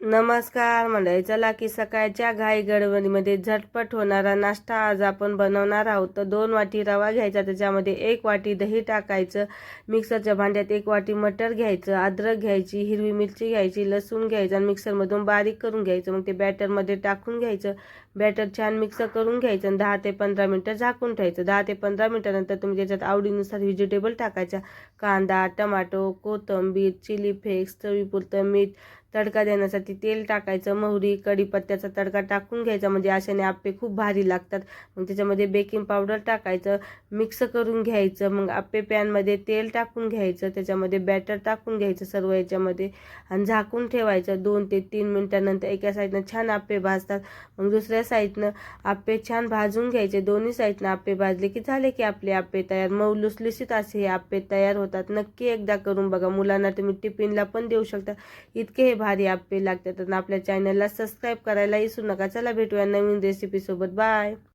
नमस्कार मंडळी, चला की सकाळच्या घाई गडबडीमध्ये झटपट होणारा नाश्ता आज आपण बनवणार आहोत. तर 2 वाटी रवा घ्यायचा, त्याच्यामध्ये 1 वाटी दही टाकायचं, मिक्सरच्या भांड्यात 1 वाटी मटर घ्यायचं, अद्रक घ्यायची, हिरवी मिरची घ्यायची, लसूण घ्यायचं आणि मिक्सरमधून बारीक करून घ्यायचं. मग ते बॅटरमध्ये टाकून घ्यायचं. बॅटर छान मिक्स करून घ्यायचं आणि 10 ते 15 मिनटं झाकून ठेवायचं. 10 ते 15 मिनटानंतर तुम्ही त्याच्यात आवडीनुसार व्हेजिटेबल टाकायचा. कांदा, टमाटो, कोथिंबीर, चिली फ्लेक्स, चवीपुरतं मीठ, तडका देण्यासाठी तेल टाकायचं, मोहरी, कढीपत्त्याचा तडका टाकून घ्यायचा. म्हणजे अशाने आप्पे खूप भारी लागतात. मग त्याच्यामध्ये बेकिंग पावडर टाकायचं, मिक्स करून घ्यायचं. मग आप्पे पॅनमध्ये तेल टाकून घ्यायचं, त्याच्यामध्ये बॅटर टाकून घ्यायचं सर्व याच्यामध्ये आणि झाकून ठेवायचं. 2 ते 3 मिनटानंतर एका साईडनं छान आप्पे भाजतात. मग दुसऱ्या साईडनं आप्पे छान भाजून घ्यायचे. दोन्ही साईडनं आप्पे भाजले की झाले की आपले आप्पे तयार. मऊ लुसलुसीत असे हे आप्पे तयार होतात. नक्की एकदा करून बघा. मुलांना तुम्ही टिफिनला पण देऊ शकता. इतके हे भारी आप्पे लागतात. आणि आपल्या चॅनलला सबस्क्राईब करायला विसरू नका. चला भेटूया नवीन रेसिपी सोबत. बाय.